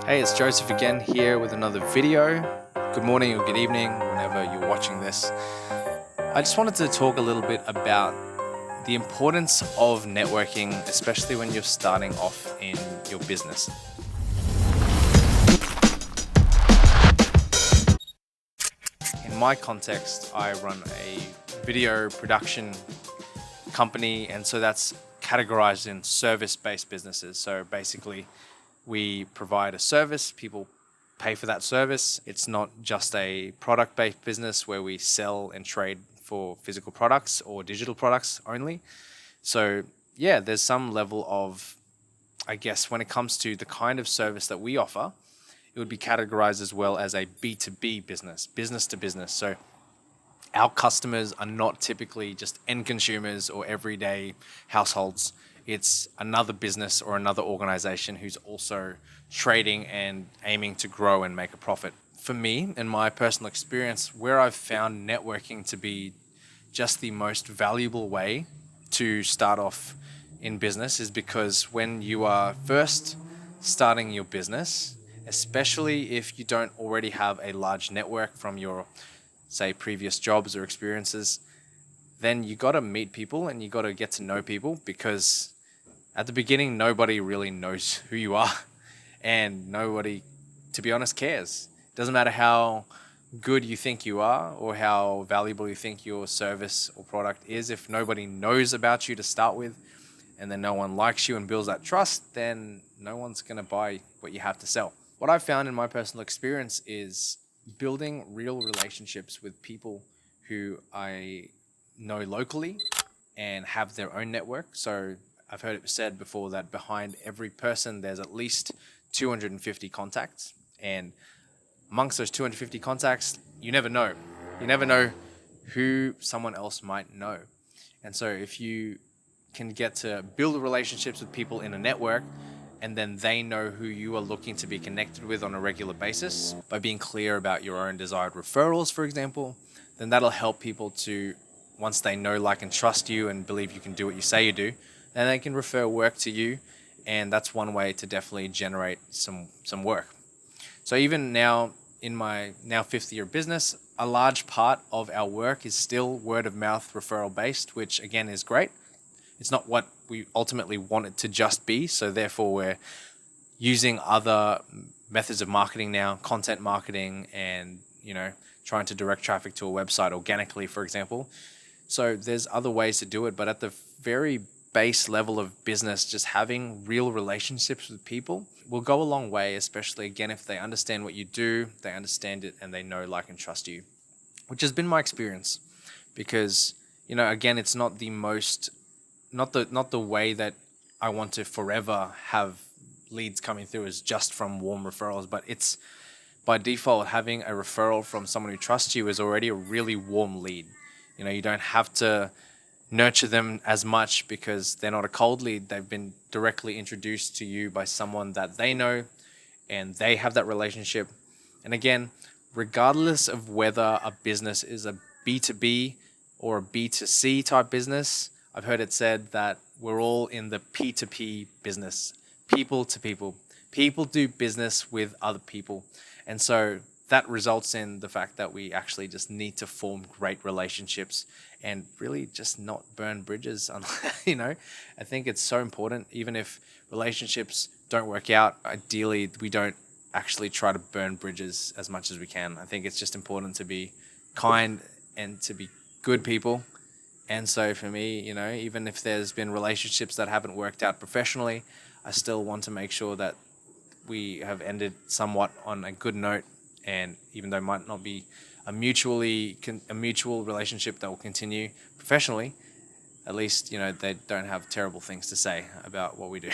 Hey, it's Joseph again here with another video. Good morning or good evening, whenever you're watching this. I just wanted to talk a little bit about the importance of networking, especially when you're starting off in your business. In my context, I run a video production company, and so that's categorized in service-based businesses. So basically, we provide a service, people pay for that service. It's not just a product-based business where we sell and trade for physical products or digital products only. So yeah, there's some level of, I guess, when it comes to the kind of service that we offer, it would be categorized as well as a B2B business, business to business. So our customers are not typically just end consumers or everyday households. It's another business or another organization who's also trading and aiming to grow and make a profit. For me, in my personal experience, where I've found networking to be just the most valuable way to start off in business is because when you are first starting your business, especially if you don't already have a large network from your, say, previous jobs or experiences, then you got to meet people and you got to get to know people, because at the beginning, nobody really knows who you are, and nobody, to be honest, cares. It doesn't matter how good you think you are or how valuable you think your service or product is. If nobody knows about you to start with, and then no one likes you and builds that trust, then no one's going to buy what you have to sell. What I've found in my personal experience is building real relationships with people who I know locally and have their own network. So I've heard it said before that behind every person, there's at least 250 contacts. And amongst those 250 contacts, you never know. You never know who someone else might know. And so if you can get to build relationships with people in a network, and then they know who you are looking to be connected with on a regular basis by being clear about your own desired referrals, for example, then that'll help people to, once they know, like, and trust you and believe you can do what you say you do, then they can refer work to you. And that's one way to definitely generate some work. So even now, in my now 5th year business, a large part of our work is still word of mouth referral based, which again is great. It's not what we ultimately want it to just be. So therefore, we're using other methods of marketing now, content marketing, and trying to direct traffic to a website organically, for example. So there's other ways to do it, but at the very base level of business, just having real relationships with people will go a long way, especially again if they understand what you do, they understand it, and they know, like, and trust you, which has been my experience. Because again, it's not the most, not the way that I want to forever have leads coming through is just from warm referrals, but it's by default having a referral from someone who trusts you is already a really warm lead. You don't have to nurture them as much because they're not a cold lead. They've been directly introduced to you by someone that they know, and they have that relationship. And again, regardless of whether a business is a B2B or a B2C type business, I've heard it said that we're all in the P2P business, people to people. People do business with other people. And so that results in the fact that we actually just need to form great relationships and really just not burn bridges. I think it's so important. Even if relationships don't work out, ideally we don't actually try to burn bridges as much as we can. I think it's just important to be kind and to be good people. And so for me, even if there's been relationships that haven't worked out professionally, I still want to make sure that we have ended somewhat on a good note. And even though it might not be a mutual relationship that will continue professionally, at least, they don't have terrible things to say about what we do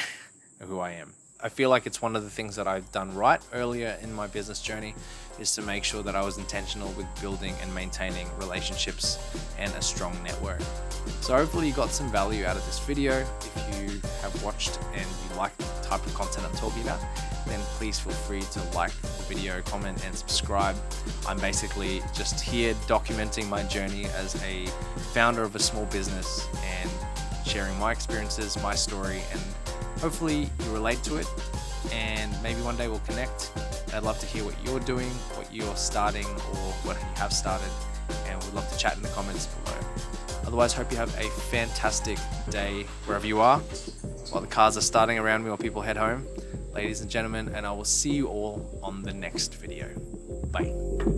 or who I am. I feel like it's one of the things that I've done right earlier in my business journey is to make sure that I was intentional with building and maintaining relationships and a strong network. So hopefully you got some value out of this video. If you have watched and you like the type of content I'm talking about, then please feel free to like the video, comment, and subscribe. I'm basically just here documenting my journey as a founder of a small business and sharing my experiences, my story, and hopefully you relate to it. and maybe one day we'll connect. I'd love to hear what you're doing, what you're starting, or what you have started, and we'd love to chat in the comments below. Otherwise, hope you have a fantastic day wherever you are, while the cars are starting around me or people head home. Ladies and gentlemen, and I will see you all on the next video. Bye.